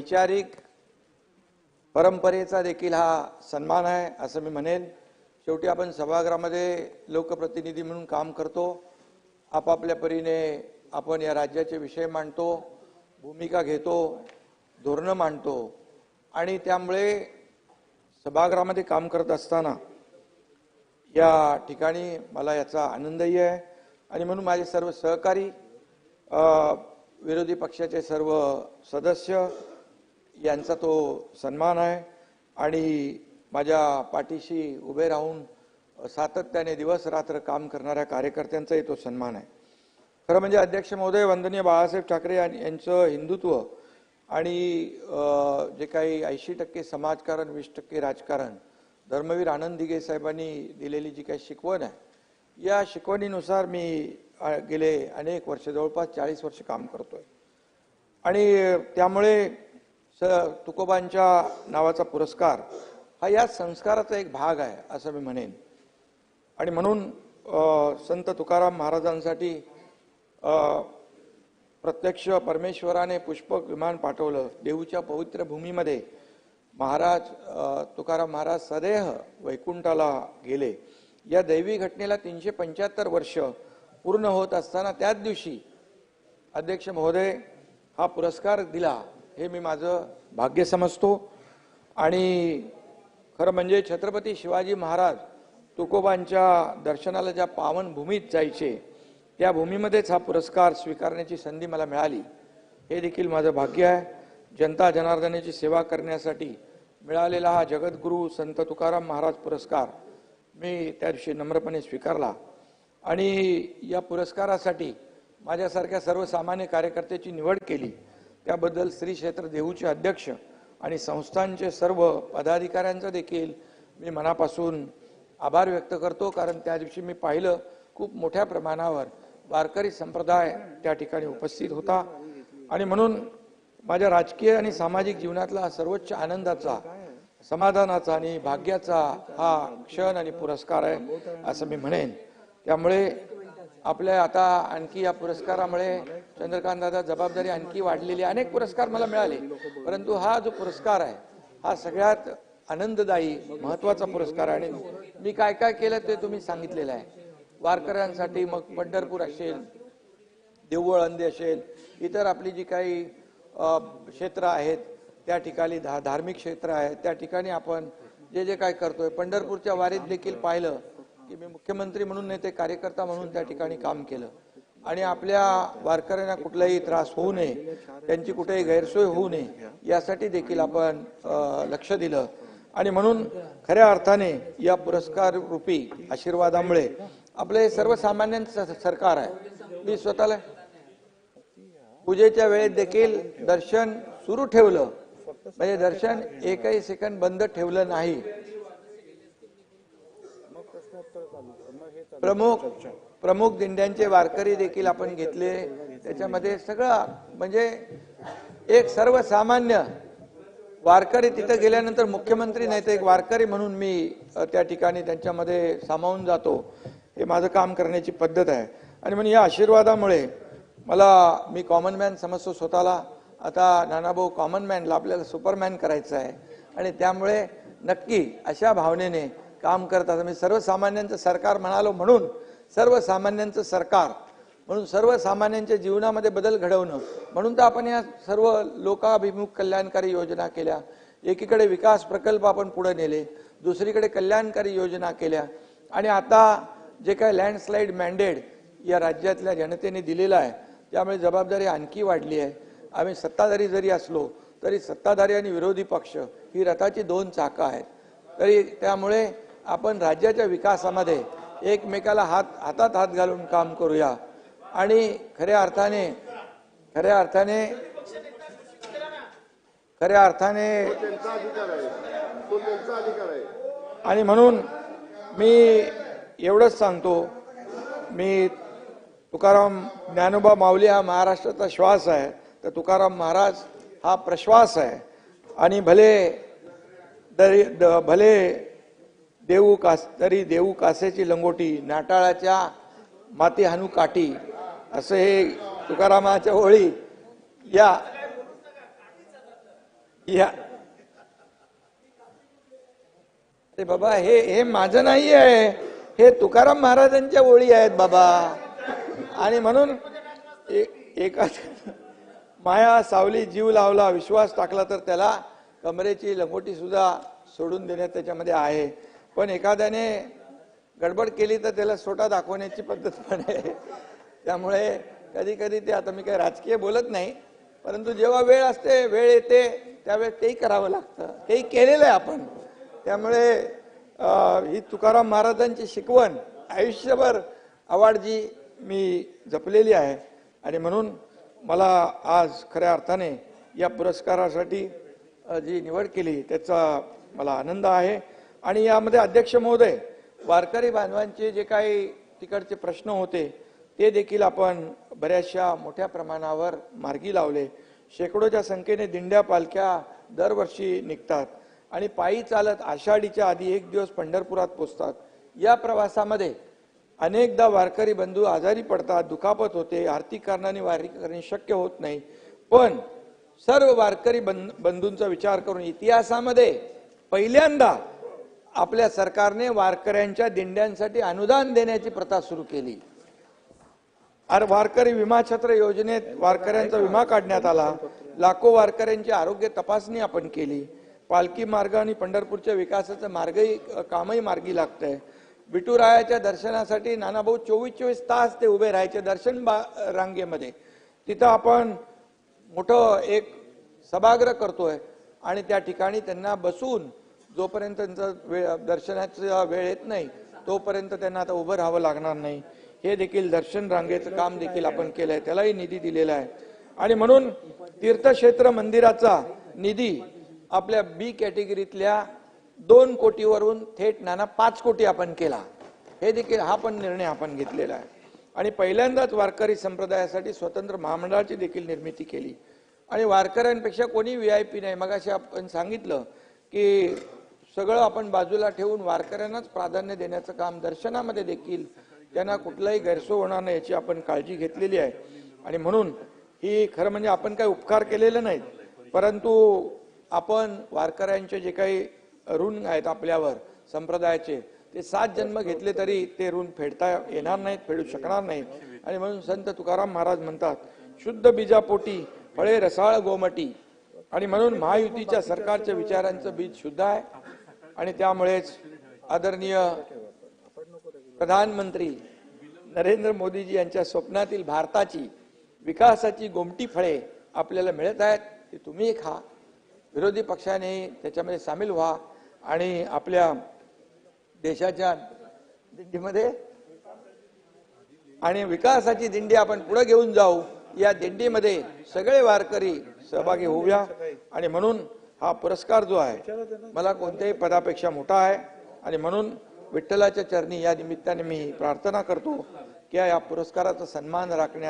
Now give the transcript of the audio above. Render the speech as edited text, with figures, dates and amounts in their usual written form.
वैचारिक परंपरेचा देखील हा सन्मान आहे असं मी म्हणेन। शेवटी आपण सभागृहामध्ये लोकप्रतिनिधी म्हणून काम करतो, आपापल्या परीने आपण या राज्याचे विषय मांडतो, भूमिका घेतो, धोरणं मांडतो आणि त्यामुळे सभागृहामध्ये काम करत असताना या ठिकाणी मला याचा आनंदही आहे आणि म्हणून माझे सर्व सहकारी, विरोधी पक्षाचे सर्व सदस्य यांचा तो सन्मान आहे आणि माझ्या पाठीशी उभे राहून सातत्याने दिवस रात्र काम करणाऱ्या कार्यकर्त्यांचाही तो सन्मान आहे। खरं म्हणजे अध्यक्ष महोदय, वंदनीय बाळासाहेब ठाकरे यांचं हिंदुत्व आणि जे काही 80% समाजकारण 20% राजकारण, धर्मवीर आनंद दिघे साहेबांनी दिलेली जी काही शिकवण आहे, या शिकवणीनुसार मी गेले अनेक वर्ष, जवळपास 40 वर्ष काम करतोय आणि त्यामुळे तुकोबांच्या नावाचा पुरस्कार हा या संस्काराचा एक भाग आहे असं मी म्हणेन। आणि म्हणून संत तुकाराम महाराजांसाठी प्रत्यक्ष परमेश्वराने पुष्पक विमान पाठवलं। देऊच्या पवित्र भूमीमध्ये महाराज तुकाराम महाराज सदेह वैकुंठाला गेले। या दैवी घटनेला 375 वर्ष पूर्ण होत असताना त्याच दिवशी अध्यक्ष महोदय हा पुरस्कार दिला, हे मी माझं भाग्य समजतो। आणि खरं म्हणजे छत्रपती शिवाजी महाराज तुकोबांच्या दर्शनाला ज्या पावन भूमीत जायचे, त्या भूमीमध्येच हा पुरस्कार स्वीकारण्याची संधी मला मिळाली, हे देखील माझं भाग्य आहे। जनता जनार्दनाची सेवा करण्यासाठी मिळालेला हा जगद्गुरू संत तुकाराम महाराज पुरस्कार मी त्या दिवशी नम्रपणे स्वीकारला आणि या पुरस्कारासाठी माझ्यासारख्या सर्वसामान्य कार्यकर्त्याची निवड केली। त्याबद्दल श्री क्षेत्र देऊचे अध्यक्ष आणि संस्थांचे सर्व पदाधिकाऱ्यांचा देखील मी मनापासून आभार व्यक्त करतो, कारण त्या दिवशी मी पाहिलं खूप मोठ्या प्रमाणावर वारकरी संप्रदाय त्या ठिकाणी उपस्थित होता आणि म्हणून माझ्या राजकीय आणि सामाजिक जीवनातला सर्वोच्च आनंदाचा, समाधानाचा आणि भाग्याचा हा क्षण आणि पुरस्कार आहे असं मी म्हणेन। त्यामुळे आपल्या आता आणखी या पुरस्कारामुळे चंद्रकांत दादा जबाबदारी आणखी वाढलेली, अनेक पुरस्कार मला मिळाले, परंतु हा जो पुरस्कार आहे हा सगळ्यात आनंददायी महत्त्वाचा पुरस्कार आहे आणि मी काय काय केलं ते तुम्ही सांगितलेलं आहे। वारकऱ्यांसाठी मग पंढरपूर असेल, देऊळ अंधे असेल, इतर आपली जी काही क्षेत्र आहेत त्या ठिकाणी धार्मिक क्षेत्र आहेत त्या ठिकाणी आपण जे जे काय करतोय, पंढरपूरच्या वारीत देखील पाहिलं की मी मुख्यमंत्री म्हणून नाही ते कार्यकर्ता म्हणून त्या ठिकाणी काम केलं आणि आपल्या वारकऱ्यांना कुठलाही त्रास होऊ नये, त्यांची कुठेही गैरसोय होऊ नये यासाठी देखील आपण लक्ष दिलं आणि म्हणून खऱ्या अर्थाने या पुरस्कार रूपी आशीर्वादामुळे आपले सर्वसामान्यांचं सरकार आहे। मी स्वतःला पूजेच्या वेळेत देखील दर्शन सुरू ठेवलं, म्हणजे दर्शन एकही सेकंद बंद ठेवलं नाही। प्रमुख दिंड्यांचे वारकरी देखील आपण घेतले, त्याच्यामध्ये सगळं म्हणजे एक सर्वसामान्य वारकरी तिथे गेल्यानंतर मुख्यमंत्री नाही तर एक वारकरी म्हणून मी त्या ठिकाणी त्यांच्यामध्ये सामावून जातो, हे माझं काम करण्याची पद्धत आहे। आणि म्हणून या आशीर्वादामुळे मी कॉमन मॅन समजतो स्वतःला, आता नानाभाऊ कॉमन मॅनला आपल्याला सुपरमॅन करायचं आहे आणि त्यामुळे नक्की अशा भावनेने काम करतात। मी सर्वसामान्यांचं सरकार म्हणालो म्हणून सर्वसामान्यांचं सरकार म्हणून सर्वसामान्यांच्या जीवनामध्ये बदल घडवणं म्हणून तर आपण या सर्व लोकाभिमुख कल्याणकारी योजना केल्या। एकीकडे विकास प्रकल्प आपण पुढे नेले, दुसरीकडे कल्याणकारी योजना केल्या आणि आता जे काही लँडस्लाइड मॅन्डेट या राज्यातल्या जनतेने दिलेलं आहे त्यामुळे जबाबदारी आणखी वाढली आहे। आम्ही सत्ताधारी जरी असलो तरी सत्ताधारी आणि विरोधी पक्ष ही रथाची दोन चाकं आहेत, तरी त्यामुळे आपण राज्याच्या विकासामध्ये एकमेकाला हातात हात घालून काम करूया आणि खऱ्या अर्थाने आणि म्हणून मी एवढंच सांगतो, मी तुकाराम ज्ञानोबा माऊली हा महाराष्ट्राचा श्वास आहे, तर तुकाराम महाराज हा प्रश्वास आहे आणि भले देऊ कासेची लंगोटी, नाटाळाच्या माती हानू काठी, असं हे तुकारामाच्या ओळी या या ते बाबा हे माझं नाही आहे, हे तुकाराम महाराजांच्या ओळी आहेत बाबा. आणि म्हणून एका माया सावली जीव लावला, विश्वास टाकला तर त्याला कमरेची लंगोटी सुद्धा सोडून देण्यात त्याच्यामध्ये आहे. पण एखाद्याने गडबड केली तर त्याला सोटा दाखवण्याची पद्धत पण आहे. त्यामुळे कधी कधी ते, आता मी काही राजकीय बोलत नाही, परंतु जेव्हा वेळ असते, वेळ येते, त्यावेळेस तेही करावं लागतं, तेही केलेलं आहे आपण. त्यामुळे ही तुकाराम महाराजांची शिकवण आयुष्यभर आवाडजी मी जपलेली आहे. आणि म्हणून मला आज खऱ्या अर्थाने या पुरस्कारासाठी जी निवड केली त्याचा मला आनंद आहे. आणि यामध्ये अध्यक्ष महोदय, वारकरी बांधवांचे जे काही तिकडचे प्रश्न होते ते देखील आपण बऱ्याचशा मोठ्या प्रमाणावर मार्गी लावले. शेकडोच्या संख्येने दिंड्या पालख्या दरवर्षी निघतात आणि पायी चालत आषाढीच्या आधी एक दिवस पंढरपुरात पोहोचतात. या प्रवासामध्ये अनेकदा वारकरी बंधू आजारी पडतात, दुखापत होते, आर्थिक कारणाने वारी करणे शक्य होत नाही. पण सर्व वारकरी बंधूंचा विचार करून इतिहासामध्ये पहिल्यांदा आपल्या सरकारने वारकऱ्यांच्या दिंड्यांसाठी अनुदान देण्याची प्रथा सुरू केली. वारकरी विमा छत्र योजनेत वारकऱ्यांचा विमा काढण्यात आला. लाखो वारकऱ्यांची आरोग्य तपासणी आपण केली. पालखी मार्ग आणि पंढरपूरच्या विकासाचं कामही मार्गी लागतंय. विठुरायाच्या दर्शनासाठी नानाभाऊ 24 तास ते उभे राहायचे दर्शन रांगेमध्ये. तिथं आपण मोठं एक सभागृह करतोय आणि त्या ठिकाणी त्यांना बसून जोपर्यंत त्यांचं दर्शनाचा वेळ येत नाही तोपर्यंत त्यांना आता उभं राहावं लागणार नाही. हे देखील दर्शन रांगेचं काम देखील आपण केलंय, त्यालाही निधी दिलेला आहे. आणि म्हणून तीर्थक्षेत्र मंदिराचा निधी आपल्या बी कॅटेगरीतल्या 2 कोटीवरून थेट 5 कोटी आपण केला. हे देखील हा पण निर्णय आपण घेतलेला आहे. आणि पहिल्यांदाच वारकरी संप्रदायासाठी स्वतंत्र महामंडळाची देखील निर्मिती केली. आणि वारकऱ्यांपेक्षा कोणी VIP नाही. मगाशी आपण सांगितलं की सगळं आपण बाजूला ठेवून वारकऱ्यांनाच प्राधान्य देण्याचं काम दर्शनामध्ये देखील त्यांना कुठलाही गैरसोय होणार नाही याची आपण काळजी घेतलेली आहे. आणि म्हणून ही खरं म्हणजे आपण काही उपकार केलेले नाहीत, परंतु आपण वारकऱ्यांचे जे काही ऋण आहेत आपल्यावर संप्रदायाचे, ते 7 जन्म घेतले तरी ते ऋण फेडता येणार नाहीत, फेडू शकणार नाहीत. आणि म्हणून संत तुकाराम महाराज म्हणतात, शुद्ध बीजापोटी फळे रसाळ गोमटी. आणि म्हणून महायुतीच्या सरकारच्या विचारांचं बीज शुद्ध आहे. आणि त्यामुळेच आदरणीय प्रधानमंत्री नरेंद्र मोदीजी यांच्या स्वप्नातील भारताची विकासाची गोमटी फळे आपल्याला मिळत आहेत. ती तुम्ही खा, विरोधी पक्षाने त्याच्यामध्ये सामील व्हा आणि आपल्या देशाच्या दिंडीमध्ये आणि विकासाची दिंडी आपण पुढे घेऊन जाऊ. या दिंडीमध्ये सगळे वारकरी सहभागी होऊया. आणि म्हणून हा पुरस्कार जो आहे मला कोणत्याही पदापेक्षा मोठा आहे. आणि म्हणून विठ्ठलाच्या चरणी या निमित्ताने मी प्रार्थना करतो की या पुरस्काराचा सन्मान राखण्यात